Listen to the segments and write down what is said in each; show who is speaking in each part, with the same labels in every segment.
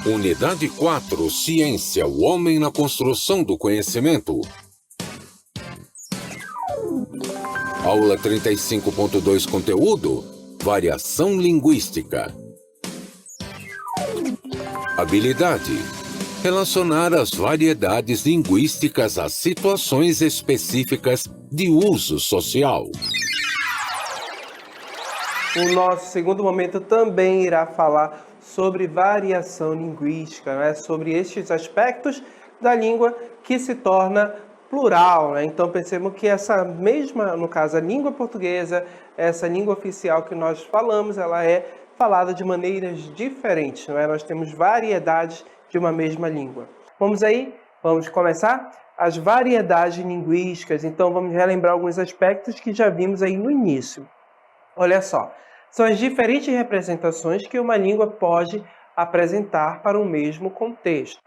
Speaker 1: Unidade 4, Ciência, o homem na construção do conhecimento. Aula 35.2, conteúdo, variação linguística. Habilidade: relacionar as variedades linguísticas a situações específicas de uso social.
Speaker 2: O nosso segundo momento também irá falar sobre variação linguística, né? Sobre estes aspectos da língua que se torna plural, né? Então percebam que essa mesma, no caso a língua portuguesa, essa língua oficial que nós falamos, ela é falada de maneiras diferentes, não é? Nós temos variedades de uma mesma língua. Vamos aí? Vamos começar? As variedades linguísticas, então vamos relembrar alguns aspectos que já vimos aí no início. Olha só, são as diferentes representações que uma língua pode apresentar para o mesmo contexto.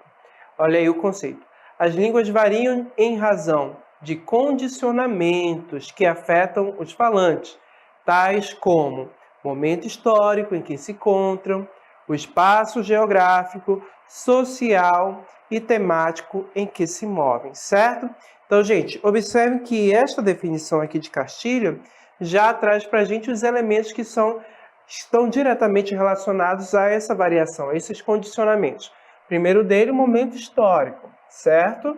Speaker 2: Olha aí o conceito. As línguas variam em razão de condicionamentos que afetam os falantes, tais como o momento histórico em que se encontram, o espaço geográfico, social e temático em que se movem, certo? Então, gente, observem que esta definição aqui de Castilho já traz para a gente os elementos que estão diretamente relacionados a essa variação, a esses condicionamentos. Primeiro dele, o momento histórico, certo?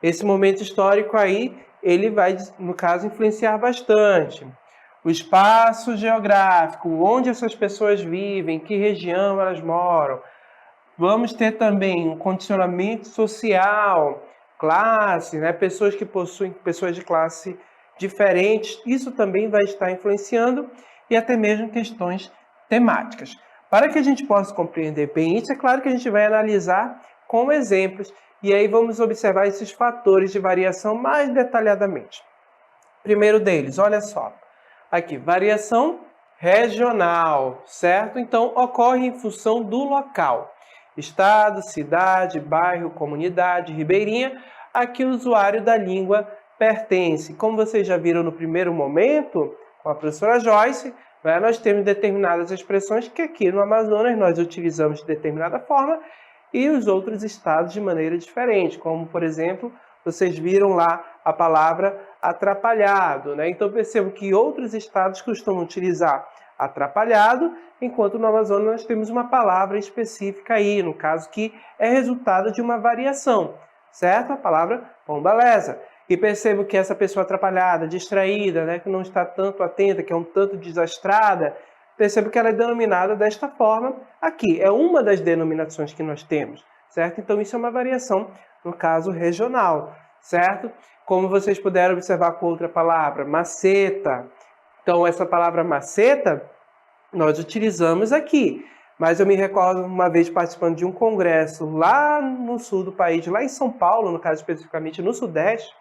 Speaker 2: Esse momento histórico aí, ele vai, no caso, influenciar bastante. O espaço geográfico, onde essas pessoas vivem, em que região elas moram. Vamos ter também um condicionamento social, classe, né? Pessoas que possuem, pessoas de classe diferentes, isso também vai estar influenciando, e até mesmo questões temáticas. Para que a gente possa compreender bem isso, é claro que a gente vai analisar com exemplos, e aí vamos observar esses fatores de variação mais detalhadamente. Primeiro deles, olha só, aqui, variação regional, certo? Então, ocorre em função do local. Estado, cidade, bairro, comunidade, ribeirinha, a que o usuário da língua pertence. Como vocês já viram no primeiro momento, com a professora Joyce, né, nós temos determinadas expressões que aqui no Amazonas nós utilizamos de determinada forma e os outros estados de maneira diferente, como, por exemplo, vocês viram lá a palavra atrapalhado, né? Então percebo que outros estados costumam utilizar atrapalhado, enquanto no Amazonas nós temos uma palavra específica aí, no caso que é resultado de uma variação, certo? A palavra pombalesa. E percebo que essa pessoa atrapalhada, distraída, né, que não está tanto atenta, que é um tanto desastrada, percebo que ela é denominada desta forma aqui. É uma das denominações que nós temos, certo? Então isso é uma variação, no caso regional, certo? Como vocês puderam observar com outra palavra, maceta. Então essa palavra maceta nós utilizamos aqui. Mas eu me recordo uma vez participando de um congresso lá no sul do país, lá em São Paulo, no caso especificamente no Sudeste,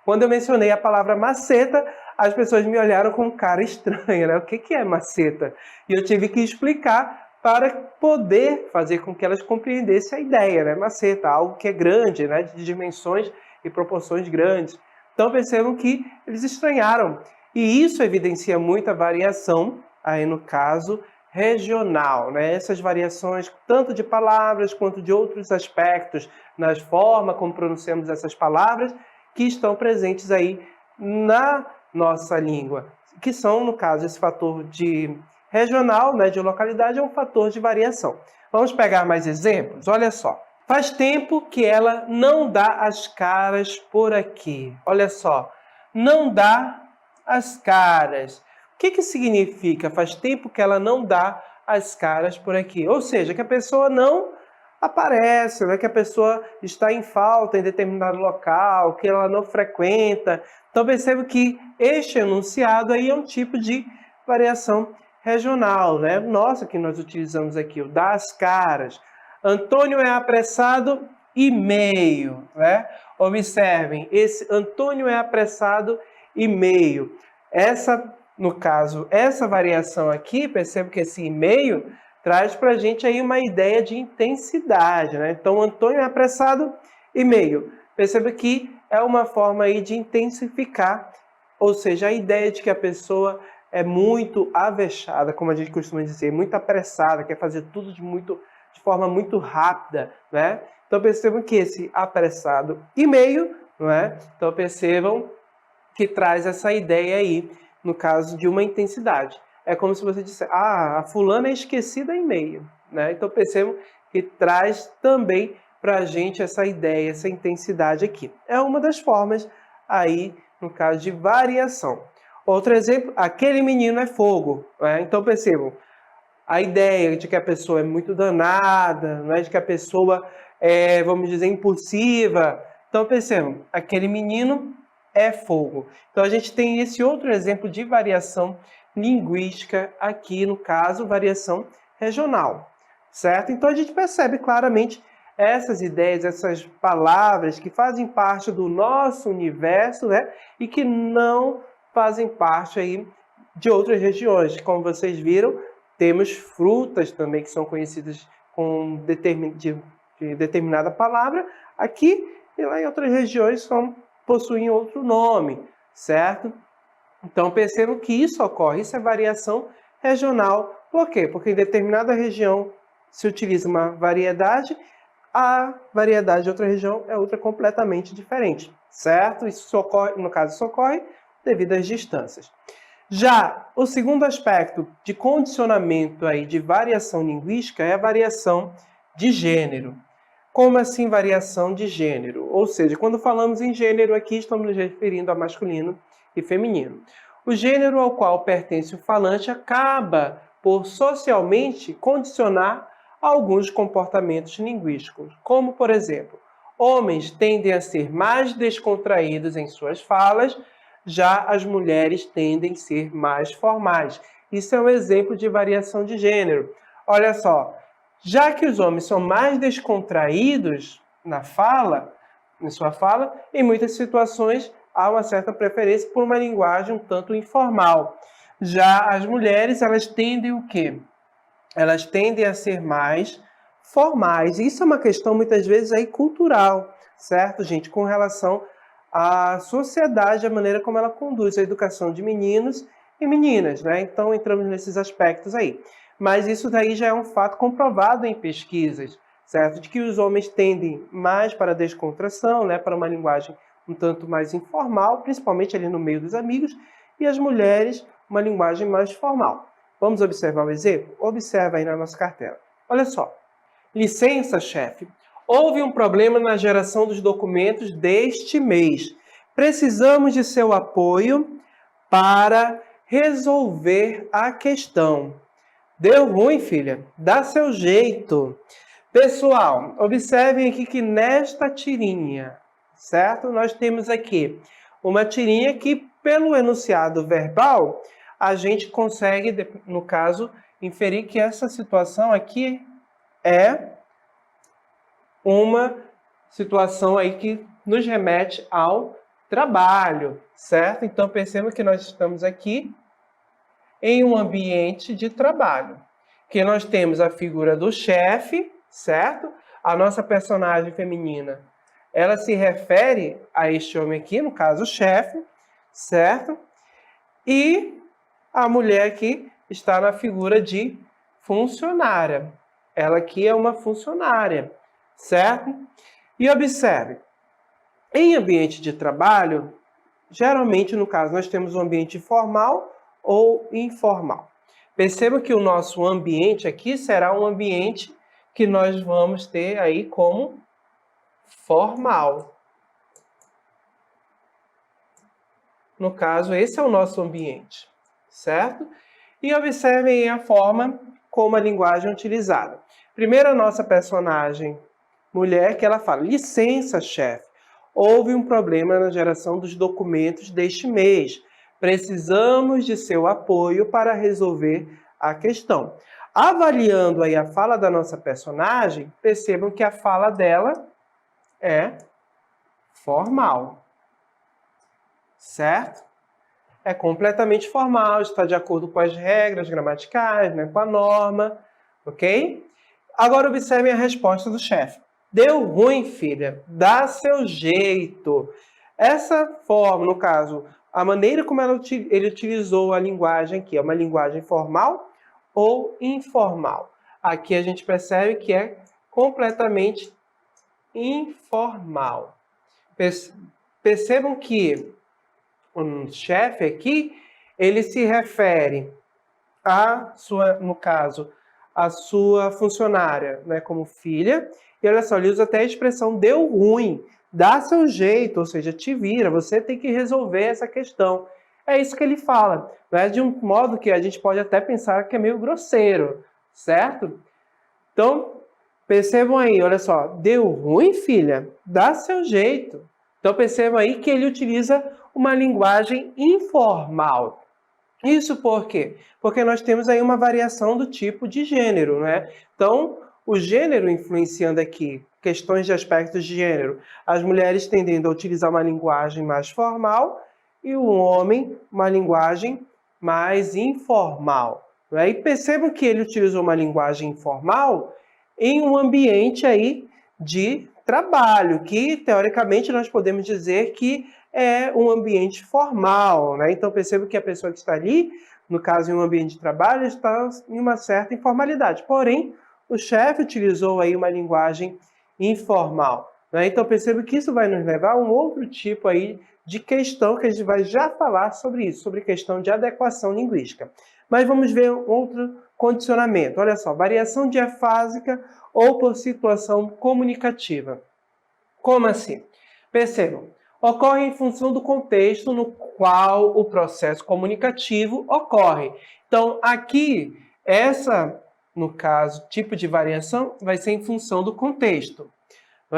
Speaker 2: quando eu mencionei a palavra maceta, as pessoas me olharam com cara estranha, né? O que é maceta? E eu tive que explicar para poder fazer com que elas compreendessem a ideia, né? Maceta, algo que é grande, né? De dimensões e proporções grandes. Então percebam que eles estranharam. E isso evidencia muita variação, aí no caso, regional, né? Essas variações, tanto de palavras quanto de outros aspectos, na forma como pronunciamos essas palavras, que estão presentes aí na nossa língua, que são, no caso, esse fator de regional, né, de localidade, é um fator de variação. Vamos pegar mais exemplos? Olha só. Faz tempo que ela não dá as caras por aqui. Olha só. Não dá as caras. O que significa? Faz tempo que ela não dá as caras por aqui. Ou seja, que a pessoa não aparece, né? Que a pessoa está em falta em determinado local, que ela não frequenta. Então percebo que este enunciado aí é um tipo de variação regional, né? Nossa, que nós utilizamos aqui, o das caras. Antônio é apressado e meio, né? Observem, esse Antônio é apressado e meio. Essa, no caso, essa variação aqui, percebo que esse e meio traz para a gente aí uma ideia de intensidade, né? Então, Antônio é apressado e meio. Perceba que é uma forma aí de intensificar, ou seja, a ideia de que a pessoa é muito avexada, como a gente costuma dizer, muito apressada, quer fazer tudo de forma muito rápida, né? Então percebam que esse apressado e meio, não é? Então percebam que traz essa ideia aí, no caso de uma intensidade. É como se você dissesse, a fulana é esquecida em meio, né? Então percebam que traz também para a gente essa ideia, essa intensidade aqui. É uma das formas aí, no caso de variação. Outro exemplo, aquele menino é fogo, né? Então percebam, a ideia de que a pessoa é muito danada, não é? De que a pessoa é, vamos dizer, impulsiva. Então percebam, aquele menino é fogo. Então a gente tem esse outro exemplo de variação linguística aqui, no caso, variação regional, certo? Então a gente percebe claramente essas ideias, essas palavras que fazem parte do nosso universo, né? E que não fazem parte aí de outras regiões. Como vocês viram, temos frutas também que são conhecidas com determinada palavra. Aqui e lá em outras regiões possuem outro nome, certo? Então percebam que isso ocorre, isso é variação regional. Por quê? Porque em determinada região se utiliza uma variedade, a variedade de outra região é outra completamente diferente, certo? Isso ocorre, no caso, isso ocorre devido às distâncias. Já o segundo aspecto de condicionamento aí de variação linguística é a variação de gênero. Como assim variação de gênero? Ou seja, quando falamos em gênero aqui, estamos nos referindo a masculino e feminino. O gênero ao qual pertence o falante acaba por socialmente condicionar alguns comportamentos linguísticos, como, por exemplo, homens tendem a ser mais descontraídos em suas falas, já as mulheres tendem a ser mais formais. Isso é um exemplo de variação de gênero. Olha só, já que os homens são mais descontraídos na fala, em sua fala, em muitas situações há uma certa preferência por uma linguagem um tanto informal. Já as mulheres, elas tendem o quê? Elas tendem a ser mais formais. Isso é uma questão, muitas vezes, aí, cultural, certo, gente? Com relação à sociedade, a maneira como ela conduz a educação de meninos e meninas, né? Então, entramos nesses aspectos aí. Mas isso daí já é um fato comprovado em pesquisas, certo? De que os homens tendem mais para a descontração, né? Para uma linguagem um tanto mais informal, principalmente ali no meio dos amigos, e as mulheres, uma linguagem mais formal. Vamos observar o exemplo? Observa aí na nossa cartela. Olha só. Licença, chefe. Houve um problema na geração dos documentos deste mês. Precisamos de seu apoio para resolver a questão. Deu ruim, filha? Dá seu jeito. Pessoal, observem aqui que nesta tirinha, certo? Nós temos aqui uma tirinha que, pelo enunciado verbal, a gente consegue, no caso, inferir que essa situação aqui é uma situação aí que nos remete ao trabalho, certo? Então, perceba que nós estamos aqui em um ambiente de trabalho, que nós temos a figura do chefe, certo? A nossa personagem feminina, ela se refere a este homem aqui, no caso o chefe, certo? E a mulher aqui está na figura de funcionária. Ela aqui é uma funcionária, certo? E observe, em ambiente de trabalho, geralmente, no caso, nós temos um ambiente formal ou informal. Perceba que o nosso ambiente aqui será um ambiente que nós vamos ter aí como formal. No caso, esse é o nosso ambiente, certo? E observem a forma como a linguagem é utilizada. Primeiro, a nossa personagem mulher, que ela fala: licença, chefe, houve um problema na geração dos documentos deste mês. Precisamos de seu apoio para resolver a questão. Avaliando aí a fala da nossa personagem, percebam que a fala dela é formal, certo? É completamente formal, está de acordo com as regras gramaticais, né, com a norma, ok? Agora observem a resposta do chefe. Deu ruim, filha, dá seu jeito. Essa forma, no caso, a maneira como ele utilizou a linguagem aqui, é uma linguagem formal ou informal? aqui a gente percebe que é completamente informal. Percebam que o chefe aqui, ele se refere a sua, no caso, a sua funcionária, né, como filha, e olha só, ele usa até a expressão deu ruim, dá seu jeito, ou seja, te vira, você tem que resolver essa questão. É isso que ele fala, né, de um modo que a gente pode até pensar que é meio grosseiro, certo? Então, percebam aí, olha só, deu ruim, filha? Dá seu jeito. Então, percebam aí que ele utiliza uma linguagem informal. Isso por quê? Porque nós temos aí uma variação do tipo de gênero, né? Então, o gênero influenciando aqui, questões de aspectos de gênero, as mulheres tendendo a utilizar uma linguagem mais formal e o homem uma linguagem mais informal. Né? E percebam que ele utilizou uma linguagem informal em um ambiente aí de trabalho, que teoricamente nós podemos dizer que é um ambiente formal, né? Então percebo que a pessoa que está ali, no caso em um ambiente de trabalho, está em uma certa informalidade. Porém, o chefe utilizou aí uma linguagem informal, né? Então percebo que isso vai nos levar a um outro tipo aí de questão que a gente vai já falar sobre isso, sobre questão de adequação linguística. Mas vamos ver outro condicionamento. Olha só, variação diafásica ou por situação comunicativa. Como assim? Percebam, ocorre em função do contexto no qual o processo comunicativo ocorre. Então, aqui, no caso, tipo de variação, vai ser em função do contexto,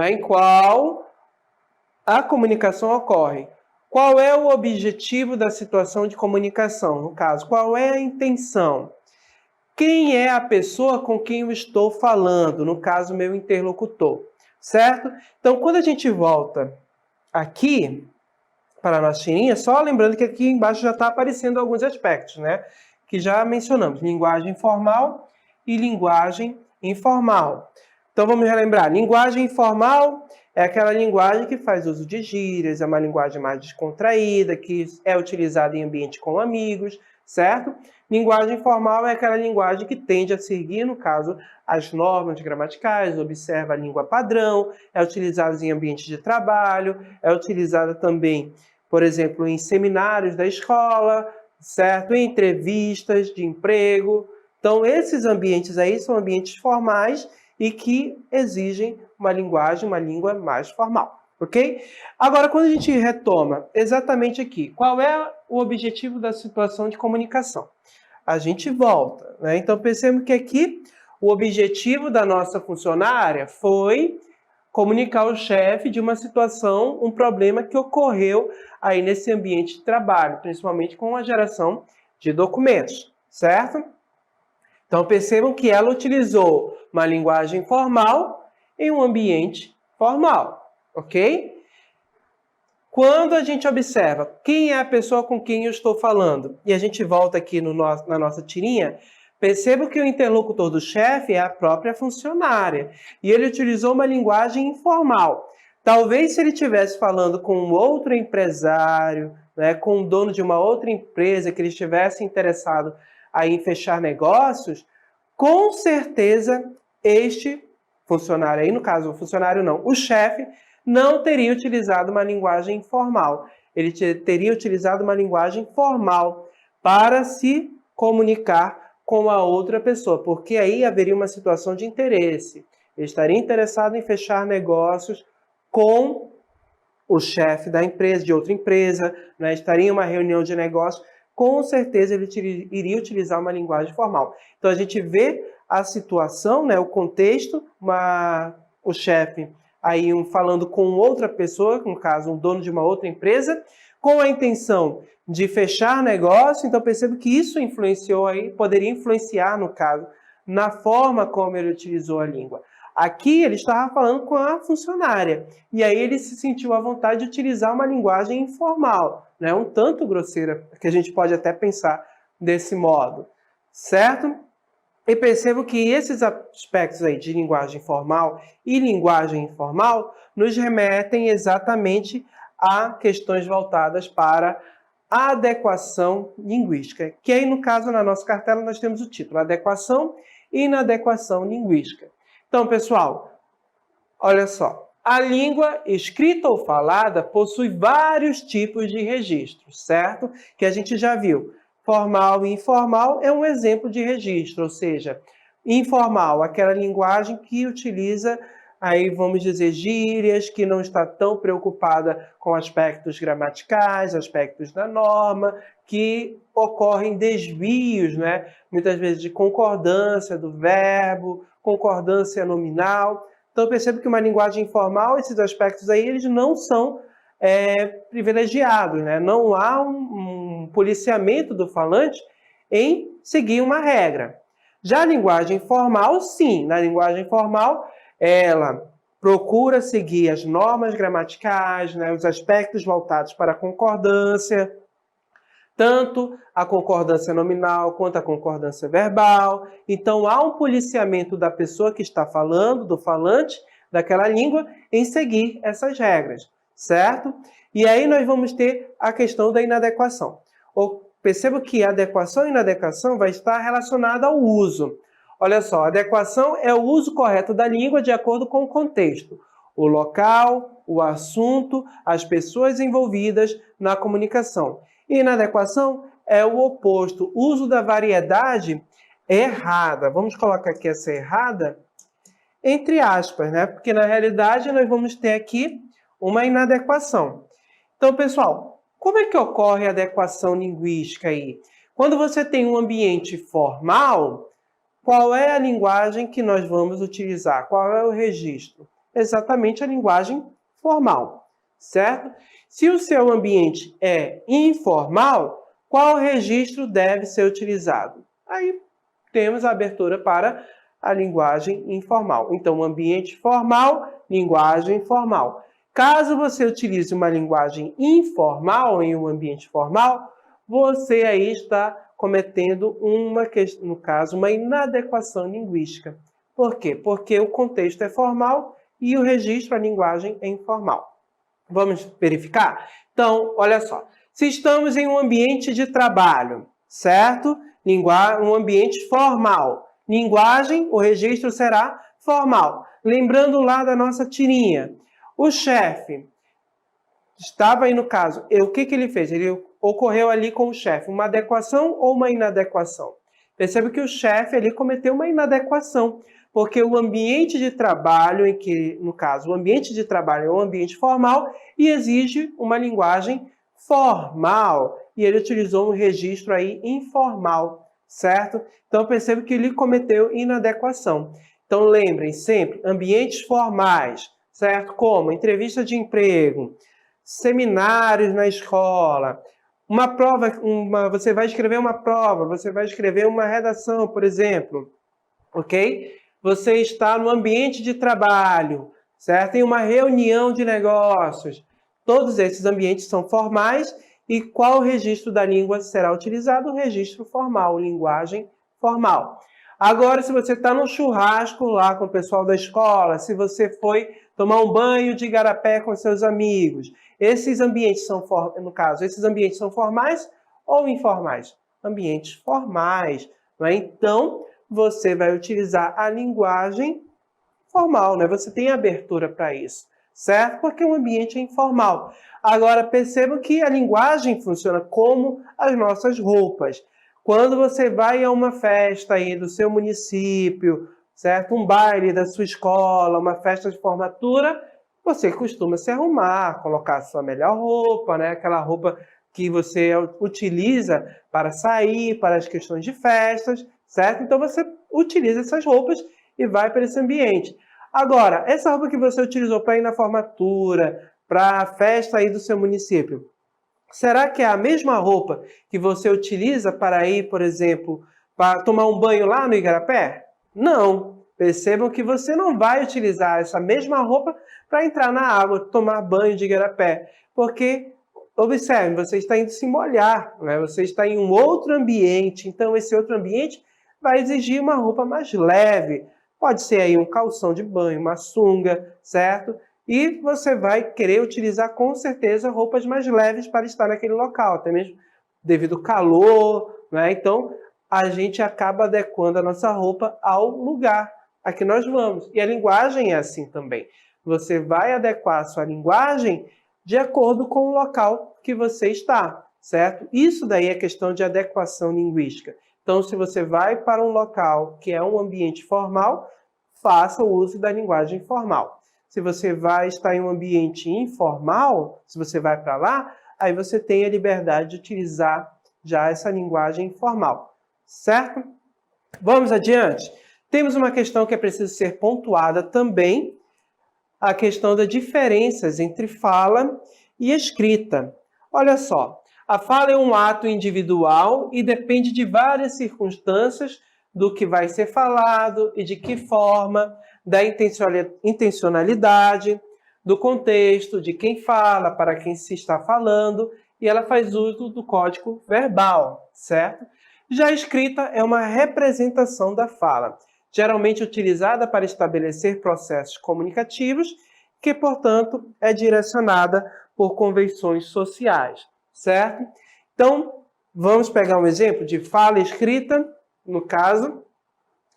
Speaker 2: em qual a comunicação ocorre. Qual é o objetivo da situação de comunicação? No caso, qual é a intenção? Quem é a pessoa com quem eu estou falando? No caso, meu interlocutor, certo? Então, quando a gente volta aqui para a nossa tirinha, só lembrando que aqui embaixo já está aparecendo alguns aspectos, né? Que já mencionamos, linguagem formal e linguagem informal. Então vamos relembrar, linguagem informal é aquela linguagem que faz uso de gírias, é uma linguagem mais descontraída, que é utilizada em ambiente com amigos, certo? Linguagem formal é aquela linguagem que tende a seguir, no caso, as normas gramaticais, observa a língua padrão, é utilizada em ambiente de trabalho, é utilizada também, por exemplo, em seminários da escola, certo? Em entrevistas de emprego. Então, esses ambientes aí são ambientes formais e que exigem uma linguagem, uma língua mais formal, ok? Agora, quando a gente retoma exatamente aqui, qual é o objetivo da situação de comunicação? A gente volta, né? Então, percebemos que aqui o objetivo da nossa funcionária foi comunicar ao chefe de uma situação, um problema que ocorreu aí nesse ambiente de trabalho, principalmente com a geração de documentos, certo? Então percebam que ela utilizou uma linguagem formal em um ambiente formal, ok? Quando a gente observa quem é a pessoa com quem eu estou falando, e a gente volta aqui na nossa tirinha, perceba que o interlocutor do chefe é a própria funcionária, e ele utilizou uma linguagem informal. Talvez se ele estivesse falando com um outro empresário, né, com o dono de uma outra empresa, que ele estivesse interessado aí em fechar negócios, com certeza este funcionário aí, no caso o funcionário não, o chefe, não teria utilizado uma linguagem informal. Ele teria utilizado uma linguagem formal para se comunicar com a outra pessoa, porque aí haveria uma situação de interesse. Ele estaria interessado em fechar negócios com o chefe da empresa, de outra empresa, né? Estaria em uma reunião de negócios, com certeza ele iria utilizar uma linguagem formal. Então a gente vê a situação, né, o contexto, o chefe aí falando com outra pessoa, no caso um dono de uma outra empresa, com a intenção de fechar negócio. Então percebo que isso influenciou aí, poderia influenciar no caso, na forma como ele utilizou a língua. Aqui ele estava falando com a funcionária, e aí ele se sentiu à vontade de utilizar uma linguagem informal, né? Um tanto grosseira, que a gente pode até pensar desse modo, certo? E percebo que esses aspectos aí de linguagem formal e linguagem informal nos remetem exatamente a questões voltadas para a adequação linguística, que aí no caso na nossa cartela nós temos o título, adequação inadequação linguística. Então, pessoal, olha só. A língua escrita ou falada possui vários tipos de registros, certo? Que a gente já viu. Formal e informal é um exemplo de registro, ou seja, informal, aquela linguagem que utiliza, aí vamos dizer, gírias, que não está tão preocupada com aspectos gramaticais, aspectos da norma, que ocorrem desvios, né? Muitas vezes de concordância do verbo, concordância nominal. Então, eu percebo que uma linguagem informal, esses aspectos aí, eles não são privilegiados, né? Não há um policiamento do falante em seguir uma regra. Já a linguagem formal, sim. Na linguagem formal, ela procura seguir as normas gramaticais, né? Os aspectos voltados para a concordância, tanto a concordância nominal quanto a concordância verbal. Então, há um policiamento da pessoa que está falando, do falante daquela língua, em seguir essas regras, certo? E aí nós vamos ter a questão da inadequação. Perceba que a adequação e inadequação vai estar relacionada ao uso. Olha só, a adequação é o uso correto da língua de acordo com o contexto, o local, o assunto, as pessoas envolvidas na comunicação. E inadequação é o oposto, o uso da variedade errada. Vamos colocar aqui essa errada entre aspas, né? Porque na realidade nós vamos ter aqui uma inadequação. Então, pessoal, como é que ocorre a adequação linguística aí? Quando você tem um ambiente formal, qual é a linguagem que nós vamos utilizar? Qual é o registro? Exatamente a linguagem formal, certo? Se o seu ambiente é informal, qual registro deve ser utilizado? Aí temos a abertura para a linguagem informal. Então, ambiente formal, linguagem formal. Caso você utilize uma linguagem informal em um ambiente formal, você aí está cometendo no caso, uma inadequação linguística. Por quê? Porque o contexto é formal e o registro, a linguagem, é informal. Vamos verificar? Então, olha só. Se estamos em um ambiente de trabalho, certo? Um ambiente formal. Linguagem, o registro será formal. Lembrando lá da nossa tirinha. O chefe estava aí no caso. O que ele fez? Ele ocorreu ali com o chefe uma adequação ou uma inadequação? Percebe que o chefe ali cometeu uma inadequação, porque o ambiente de trabalho, no caso, o ambiente de trabalho é um ambiente formal e exige uma linguagem formal. E ele utilizou um registro aí informal, certo? Então, percebe que ele cometeu inadequação. Então, lembrem sempre, ambientes formais, certo? Como entrevista de emprego, seminários na escola, uma prova, você vai escrever uma prova, você vai escrever uma redação, por exemplo, ok? Você está no ambiente de trabalho, certo? Em uma reunião de negócios. Todos esses ambientes são formais e qual registro da língua será utilizado? O registro formal, linguagem formal. Agora, se você está no churrasco lá com o pessoal da escola, se você foi tomar um banho de igarapé com seus amigos, esses ambientes são, no caso, esses ambientes são formais ou informais? Ambientes formais, não é? Então, você vai utilizar a linguagem formal, né? Você tem abertura para isso, certo? Porque o ambiente é informal. Agora, percebam que a linguagem funciona como as nossas roupas. Quando você vai a uma festa aí do seu município, certo? Um baile da sua escola, uma festa de formatura, você costuma se arrumar, colocar a sua melhor roupa, né? Aquela roupa que você utiliza para sair, para as questões de festas, certo? Então você utiliza essas roupas e vai para esse ambiente. Agora, essa roupa que você utilizou para ir na formatura, para a festa aí do seu município, será que é a mesma roupa que você utiliza para ir, por exemplo, para tomar um banho lá no igarapé? Não. Percebam que você não vai utilizar essa mesma roupa para entrar na água, tomar banho de igarapé. Porque, observe, você está indo se molhar, né? Você está em um outro ambiente. Então, esse outro ambiente vai exigir uma roupa mais leve. Pode ser aí um calção de banho, uma sunga, certo? E você vai querer utilizar, com certeza, roupas mais leves para estar naquele local, até mesmo devido ao calor, né? Então, a gente acaba adequando a nossa roupa ao lugar a que nós vamos. E a linguagem é assim também. Você vai adequar a sua linguagem de acordo com o local que você está, certo? Isso daí é questão de adequação linguística. Então, se você vai para um local que é um ambiente formal, faça o uso da linguagem formal. Se você vai estar em um ambiente informal, se você vai para lá, aí você tem a liberdade de utilizar já essa linguagem informal, certo? Vamos adiante. Temos uma questão que é preciso ser pontuada também, a questão das diferenças entre fala e escrita. Olha só, a fala é um ato individual e depende de várias circunstâncias do que vai ser falado e de que forma, da intencionalidade, do contexto, de quem fala, para quem se está falando, e ela faz uso do código verbal, certo? Já a escrita é uma representação da fala, geralmente utilizada para estabelecer processos comunicativos, que, portanto, é direcionada por convenções sociais, certo? Então, vamos pegar um exemplo de fala escrita, no caso,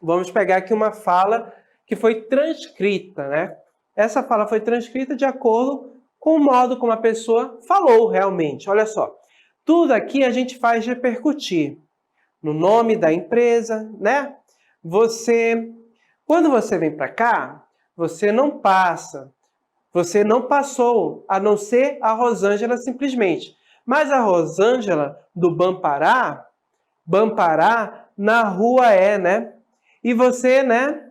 Speaker 2: vamos pegar aqui uma fala que foi transcrita, né? Essa fala foi transcrita de acordo com o modo como a pessoa falou realmente. Olha só, tudo aqui a gente faz repercutir no nome da empresa, né? Quando você vem para cá, você não passou, a não ser a Rosângela simplesmente. Mas a Rosângela do Bampará na rua é, né? E você, né?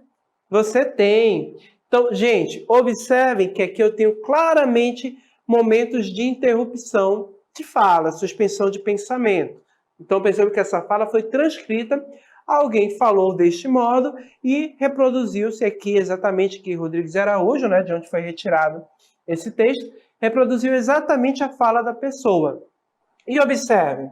Speaker 2: Você tem. Então, gente, observem que aqui eu tenho claramente momentos de interrupção de fala, suspensão de pensamento. Então, perceba que essa fala foi transcrita, alguém falou deste modo e reproduziu-se aqui exatamente que Rodrigues Araújo, né, de onde foi retirado esse texto, reproduziu exatamente a fala da pessoa. E observe,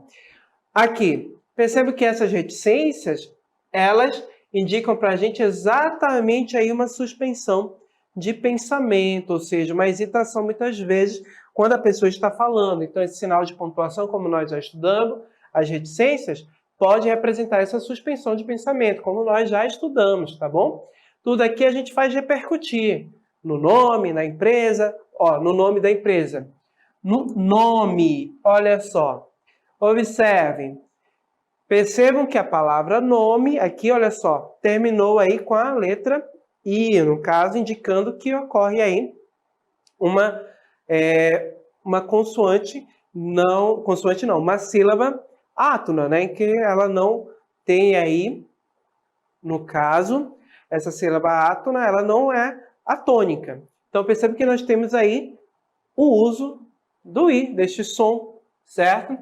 Speaker 2: aqui, perceba que essas reticências, elas indicam para a gente exatamente aí uma suspensão de pensamento, ou seja, uma hesitação muitas vezes quando a pessoa está falando. Então, esse sinal de pontuação, como nós já estudamos, as reticências, pode representar essa suspensão de pensamento, como nós já estudamos, tá bom? Tudo aqui a gente faz repercutir no nome, na empresa, no nome da empresa. No nome, olha só. Observem. Percebam que a palavra nome, aqui, olha só, terminou aí com a letra I, no caso, indicando que ocorre aí uma consoante não, uma sílaba átona, né, em que ela não tem aí, no caso, essa sílaba átona, ela não é atônica. Então, perceba que nós temos aí o uso do I, deste som, certo?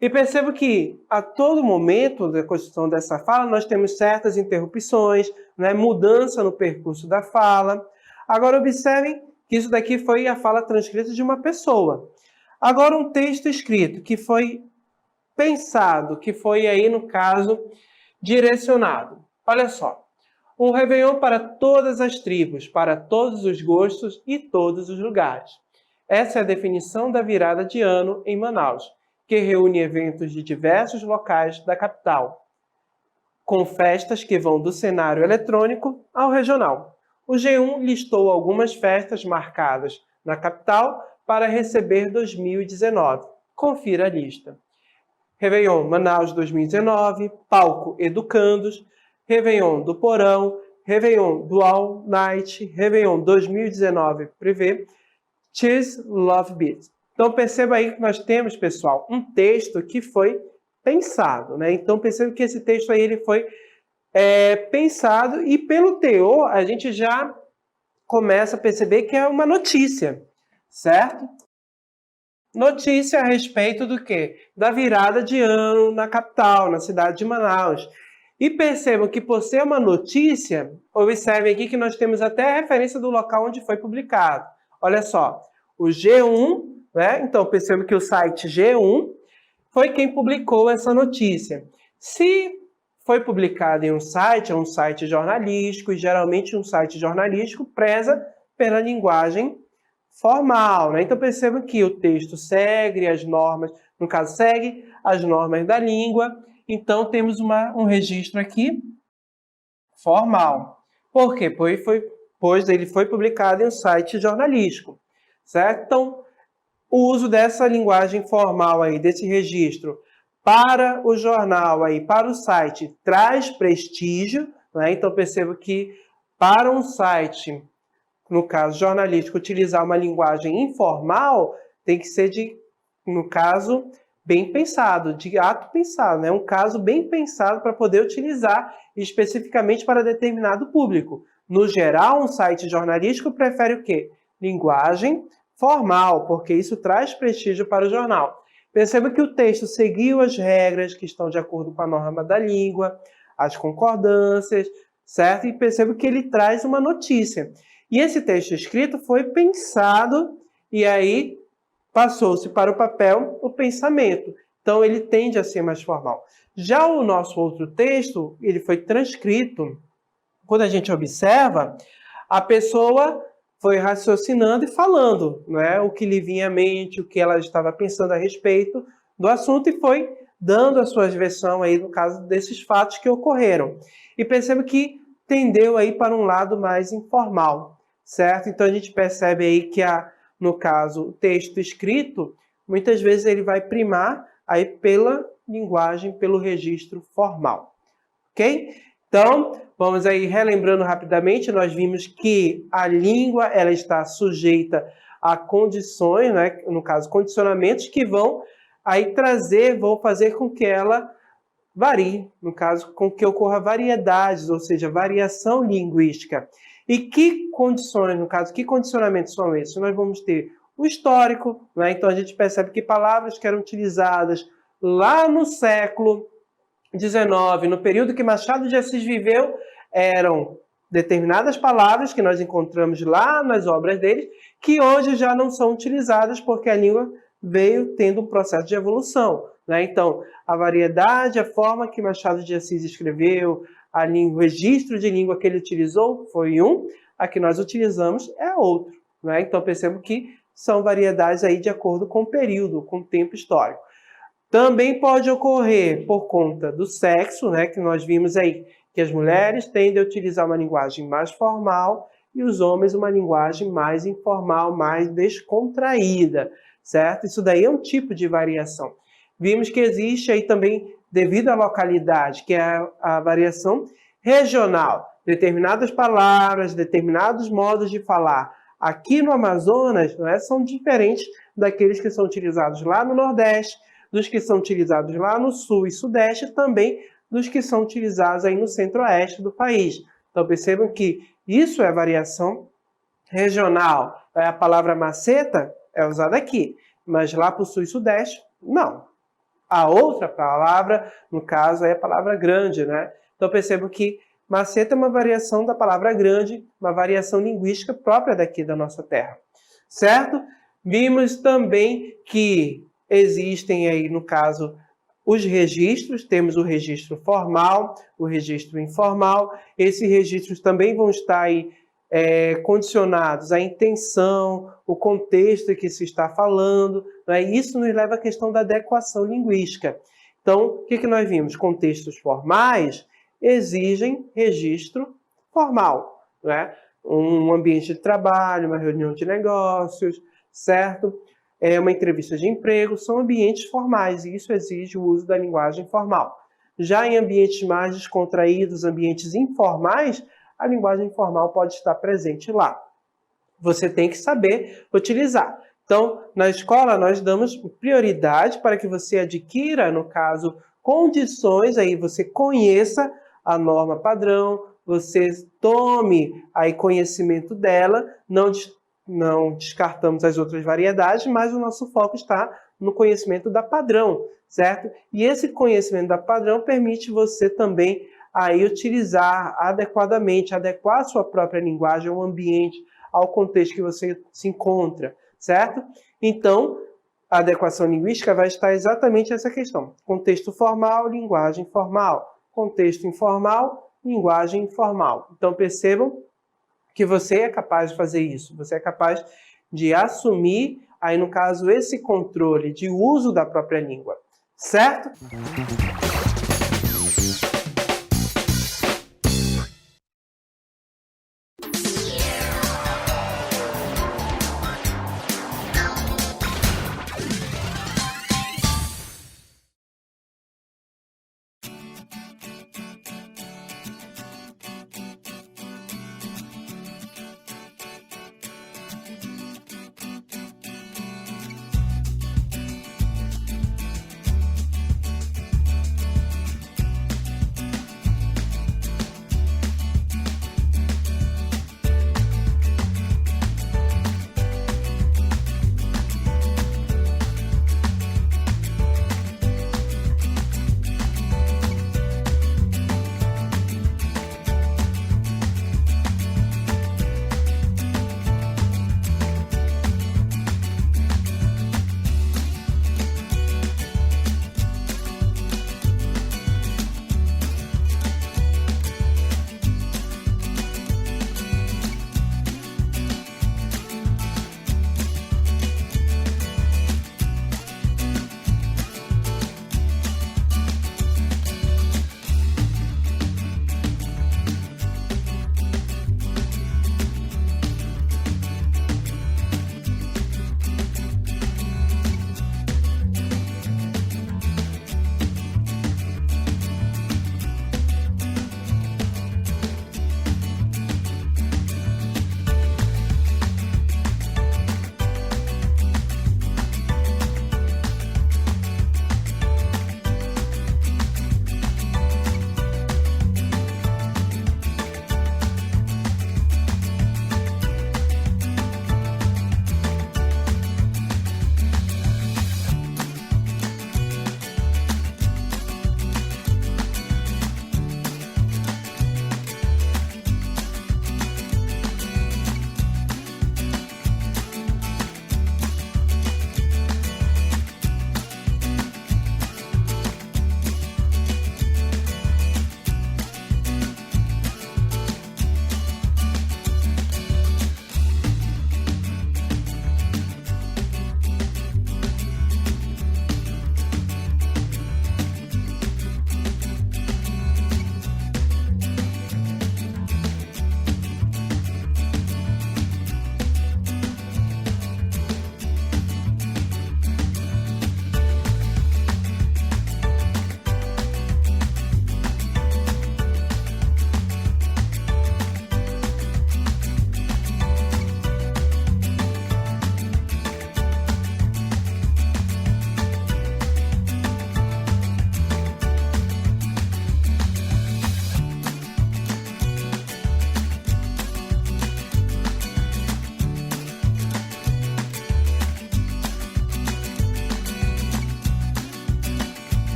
Speaker 2: E perceba que, a todo momento da construção dessa fala, nós temos certas interrupções, né, mudança no percurso da fala. Agora, observem que isso daqui foi a fala transcrita de uma pessoa. Agora, um texto escrito que foi pensado, que foi aí, no caso, direcionado. Olha só. Um réveillon para todas as tribos, para todos os gostos e todos os lugares. Essa é a definição da virada de ano em Manaus, que reúne eventos de diversos locais da capital, com festas que vão do cenário eletrônico ao regional. O G1 listou algumas festas marcadas na capital para receber 2019. Confira a lista. Réveillon Manaus 2019, Palco Educandos, Réveillon do Porão, Réveillon do All Night, Réveillon 2019 Privé, Cheese Love Beat. Então perceba aí que nós temos, pessoal, um texto que foi pensado, né? Então perceba que esse texto aí ele foi pensado e pelo teor a gente já começa a perceber que é uma notícia, certo? Notícia a respeito do quê? Da virada de ano na capital, na cidade de Manaus. E percebam que por ser uma notícia, observem aqui que nós temos até a referência do local onde foi publicado. Olha só, o G1, né? Então percebam que o site G1 foi quem publicou essa notícia. Se foi publicado em um site, é um site jornalístico, e geralmente um site jornalístico preza pela linguagem formal, né? Então percebam que o texto segue as normas, no caso, segue as normas da língua Então, temos um registro aqui formal. Por quê? Pois ele foi publicado em um site jornalístico, certo? Então, o uso dessa linguagem formal aí, desse registro, para o jornal, aí, para o site, traz prestígio, né? Então, percebo que para um site, no caso jornalístico, utilizar uma linguagem informal, tem que ser no caso, bem pensado, de ato pensado, né? Um caso bem pensado para poder utilizar especificamente para determinado público. No geral, um site jornalístico prefere o quê? Linguagem formal, porque isso traz prestígio para o jornal. Perceba que o texto seguiu as regras que estão de acordo com a norma da língua, as concordâncias, certo? E perceba que ele traz uma notícia. E esse texto escrito foi pensado e aí passou-se para o papel o pensamento. Então, ele tende a ser mais formal. Já o nosso outro texto, ele foi transcrito. Quando a gente observa, a pessoa foi raciocinando e falando, né? O que lhe vinha à mente, o que ela estava pensando a respeito do assunto e foi dando a sua versão aí, no caso desses fatos que ocorreram. E perceba que tendeu aí para um lado mais informal, certo? Então, a gente percebe aí que, no caso, o texto escrito, muitas vezes ele vai primar aí pela linguagem, pelo registro formal, ok? Então, vamos aí relembrando rapidamente, nós vimos que a língua ela está sujeita a condições, né? No caso, condicionamentos que vão aí vão fazer com que ela varie, no caso, com que ocorra variedades, ou seja, variação linguística. E que condições, no caso, que condicionamentos são esses? Nós vamos ter o histórico, né? Então a gente percebe que palavras que eram utilizadas lá no século XIX, no período que Machado de Assis viveu, eram determinadas palavras que nós encontramos lá nas obras dele, que hoje já não são utilizadas porque a língua veio tendo um processo de evolução, né? Então, a variedade, a forma que Machado de Assis escreveu, o registro de língua que ele utilizou foi um, a que nós utilizamos é outro, né? Então, percebo que são variedades aí de acordo com o período, com o tempo histórico. Também pode ocorrer por conta do sexo, né, que nós vimos aí, que as mulheres tendem a utilizar uma linguagem mais formal e os homens uma linguagem mais informal, mais descontraída, certo? Isso daí é um tipo de variação. Vimos que existe aí também, devido à localidade, que é a variação regional. Determinadas palavras, determinados modos de falar aqui no Amazonas, né, são diferentes daqueles que são utilizados lá no Nordeste, dos que são utilizados lá no Sul e Sudeste, e também dos que são utilizados aí no Centro-Oeste do país. Então percebam que isso é variação regional. A palavra maceta é usada aqui, mas lá para o Sul e Sudeste, não. A outra palavra, no caso, é a palavra grande, né? Então percebam que maceta é uma variação da palavra grande, uma variação linguística própria daqui da nossa terra, certo? Vimos também que existem aí, no caso, os registros, temos o registro formal, o registro informal. Esses registros também vão estar aí condicionados à intenção, o contexto que se está falando, né? Isso nos leva à questão da adequação linguística. Então, o que nós vimos? Contextos formais exigem registro formal, né? Um ambiente de trabalho, uma reunião de negócios, certo? Uma entrevista de emprego, são ambientes formais, e isso exige o uso da linguagem formal. Já em ambientes mais descontraídos, ambientes informais, a linguagem informal pode estar presente lá. Você tem que saber utilizar. Então, na escola, nós damos prioridade para que você adquira, no caso, condições, aí você conheça a norma padrão, você tome aí conhecimento dela, não descartamos as outras variedades, mas o nosso foco está no conhecimento da padrão, certo? E esse conhecimento da padrão permite você também aí utilizar adequadamente, adequar a sua própria linguagem ao ambiente, ao contexto que você se encontra, certo? Então, a adequação linguística vai estar exatamente essa questão. Contexto formal, linguagem formal. Contexto informal, linguagem informal. Então, percebam que você é capaz de fazer isso. Você é capaz de assumir, aí no caso, esse controle de uso da própria língua. Certo?